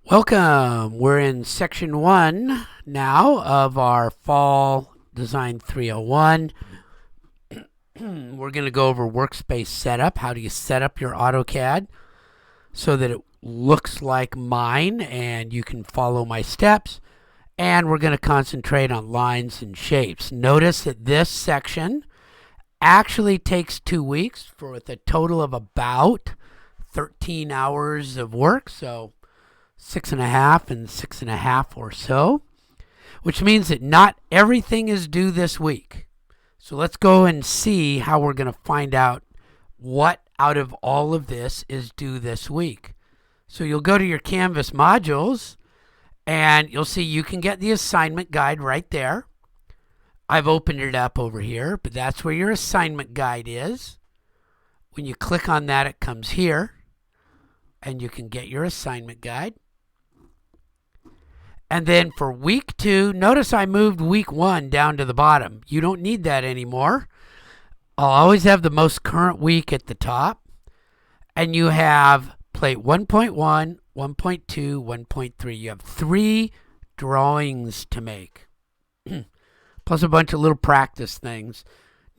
Welcome. We're in section 1 now of our Fall Design 301. We're going to go over workspace setup. How do you set up your AutoCAD so that it looks like mine and you can follow my steps? And we're going to concentrate on lines and shapes. Notice that this section actually takes 2 weeks with a total of about 13 hours of work. So 6.5 and 6.5 or so, which means that not everything is due this week. So let's go and see how we're going to find out what out of all of this is due this week. So you'll go to your Canvas modules and you'll see you can get the assignment guide right there. I've opened it up over here, but that's where your assignment guide is. When you click on that, it comes here and you can get your assignment guide. And then for week 2, notice I moved week 1 down to the bottom. You don't need that anymore. I'll always have the most current week at the top. And you have plate 1.1, 1.2, 1.3. You have 3 drawings to make, plus a bunch of little practice things.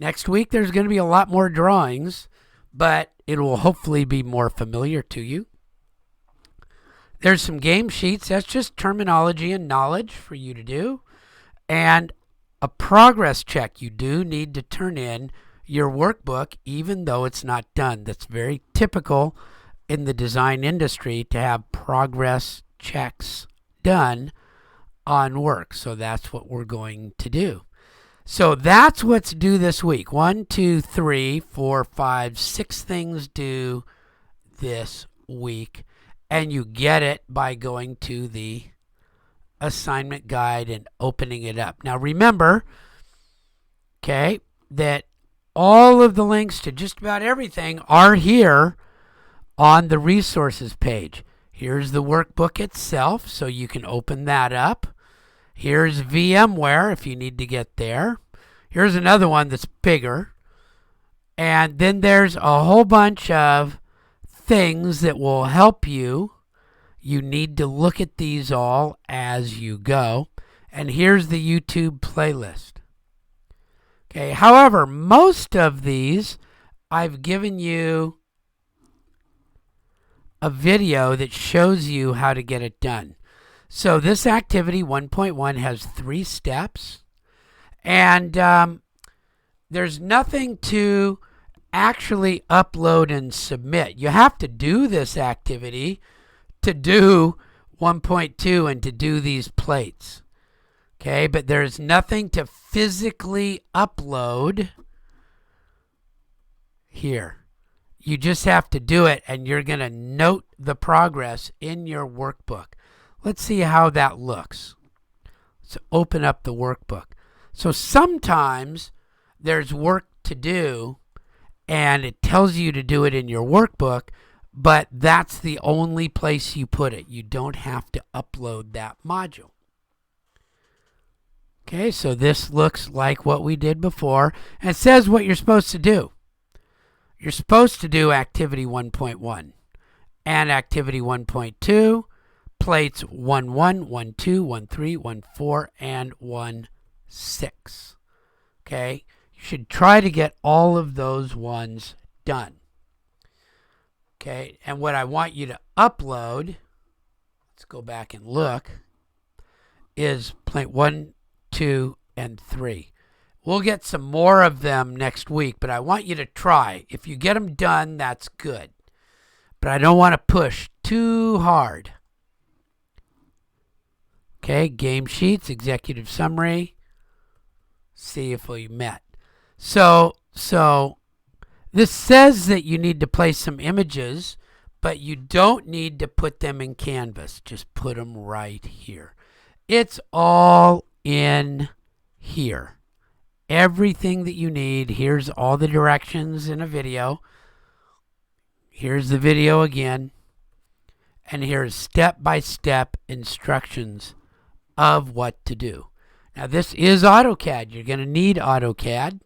Next week, there's going to be a lot more drawings, but it will hopefully be more familiar to you. There's some game sheets. That's just terminology and knowledge for you to do. And a progress check. You do need to turn in your workbook even though it's not done. That's very typical in the design industry to have progress checks done on work. So that's what we're going to do. So that's what's due this week. 1, 2, 3, 4, 5, 6 things due this week. And you get it by going to the assignment guide and opening it up. Now remember, okay, that all of the links to just about everything are here on the resources page. Here's the workbook itself, so you can open that up. Here's VMware if you need to get there. Here's another one that's bigger. And then there's a whole bunch of things that will help you. You need to look at these all as you go. And here's the YouTube playlist. Okay, however, most of these I've given you a video that shows you how to get it done. So this activity 1.1 has 3 steps. And there's nothing to actually upload and submit. You have to do this activity to do 1.2 and to do these plates. Okay, but there's nothing to physically upload here. You just have to do it and you're going to note the progress in your workbook. Let's see how that looks. Let's open up the workbook. So sometimes there's work to do and it tells you to do it in your workbook, but that's the only place you put it. You don't have to upload that module. Okay, so this looks like what we did before, and it says what you're supposed to do. You're supposed to do activity 1.1 and activity 1.2, plates 1.1, 1.2, 1.3, 1.4, and 1.6. Okay? You should try to get all of those ones done. Okay, and what I want you to upload, let's go back and look, is plate 1, 2, and 3. We'll get some more of them next week, but I want you to try. If you get them done, that's good. But I don't want to push too hard. Okay, game sheets, executive summary. See if we met. So this says that you need to place some images, but you don't need to put them in Canvas. Just put them right here. It's all in here. Everything that you need. Here's all the directions in a video. Here's the video again. And here's step-by-step instructions of what to do. Now this is AutoCAD. You're going to need AutoCAD.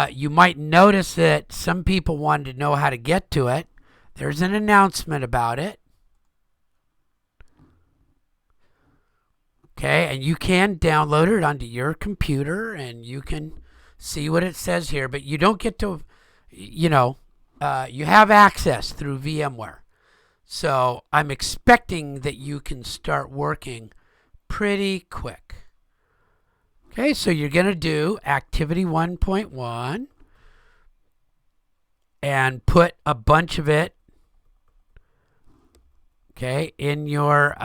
You might notice that some people wanted to know how to get to it. There's an announcement about it. Okay, and you can download it onto your computer and you can see what it says here, but you don't get to, you have access through VMware. So I'm expecting that you can start working pretty quick. Okay, so you're going to do activity 1.1 and put a bunch of it, okay, in your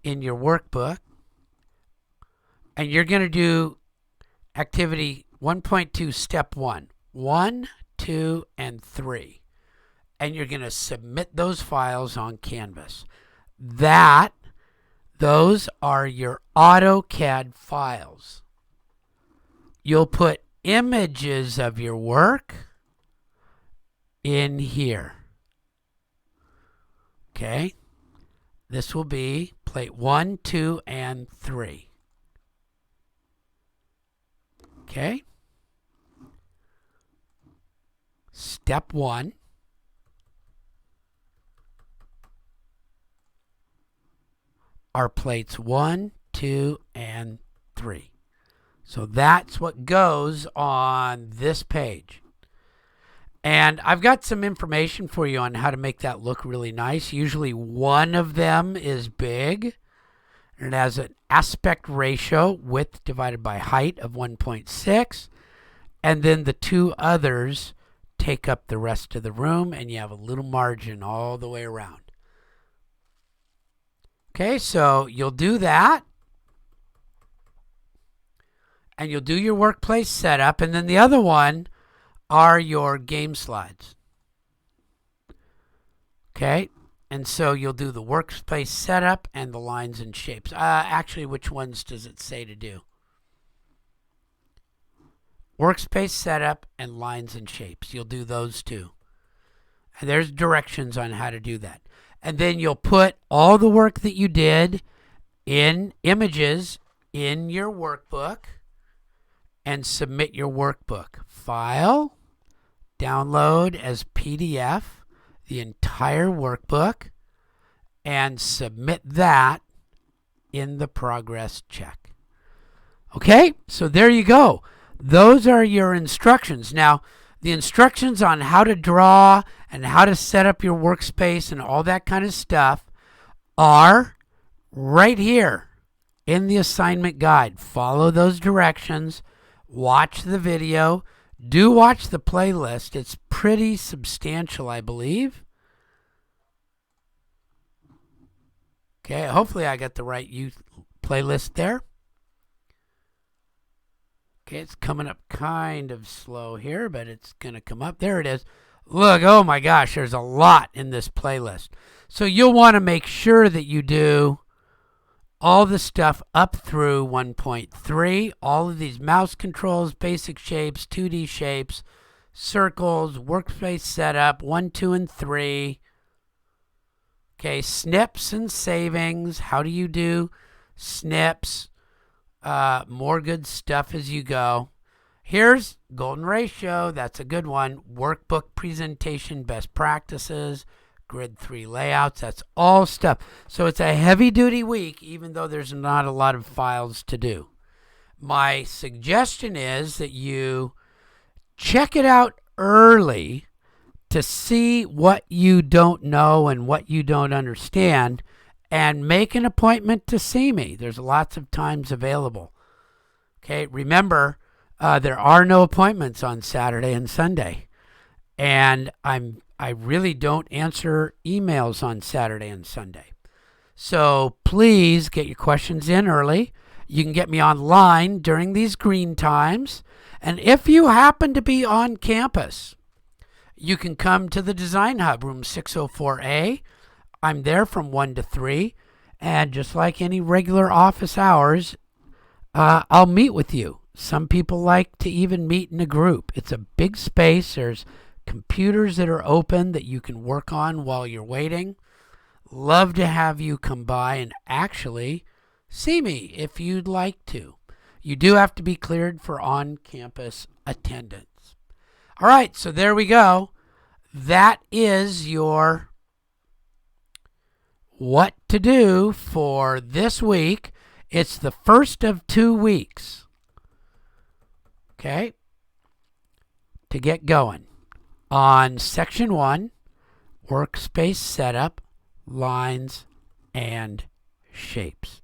workbook. And you're going to do activity 1.2 step 1, 1, 2, and 3. And you're going to submit those files on Canvas. Those are your AutoCAD files. You'll put images of your work in here. Okay? This will be plate 1, 2, and 3. Okay? Step 1. Are plates 1, 2, and 3. So that's what goes on this page. And I've got some information for you on how to make that look really nice. Usually one of them is big. And it has an aspect ratio, width divided by height, of 1.6. And then the two others take up the rest of the room, and you have a little margin all the way around. Okay, so you'll do that. And you'll do your workplace setup. And then the other one are your game slides. Okay, and so you'll do the workspace setup and the lines and shapes. Actually, which ones does it say to do? Workspace setup and lines and shapes. You'll do those two. And there's directions on how to do that. And then you'll put all the work that you did in images in your workbook and submit your workbook. File, download as PDF the entire workbook, and submit that in the progress check. Okay, so there you go. Those are your instructions. Now, the instructions on how to draw and how to set up your workspace and all that kind of stuff are right here in the assignment guide. Follow those directions. Watch the video. Do watch the playlist. It's pretty substantial, I believe. Okay, hopefully I got the right youth playlist there. Okay, it's coming up kind of slow here, but it's going to come up. There it is. Look, oh my gosh, there's a lot in this playlist. So you'll want to make sure that you do all the stuff up through 1.3, all of these mouse controls, basic shapes, 2D shapes, circles, workspace setup, 1, 2, and 3. Okay, snips and savings. How do you do snips? More good stuff as you go. Here's golden ratio. That's a good one. Workbook presentation, best practices, grid 3 layouts. That's all stuff. So it's a heavy duty week, even though there's not a lot of files to do. My suggestion is that you check it out early to see what you don't know and what you don't understand, and make an appointment to see me. There's lots of times available. Okay, remember, there are no appointments on Saturday and Sunday. And I really don't answer emails on Saturday and Sunday. So please get your questions in early. You can get me online during these green times. And if you happen to be on campus, you can come to the Design Hub, room 604A. I'm there from 1 to 3. And just like any regular office hours, I'll meet with you. Some people like to even meet in a group. It's a big space. There's computers that are open that you can work on while you're waiting. Love to have you come by and actually see me if you'd like to. You do have to be cleared for on-campus attendance. All right, so there we go. That is your what to do for this week. It's the first of 2 weeks. Okay? To get going on Section 1, Workspace Setup, Lines, and Shapes.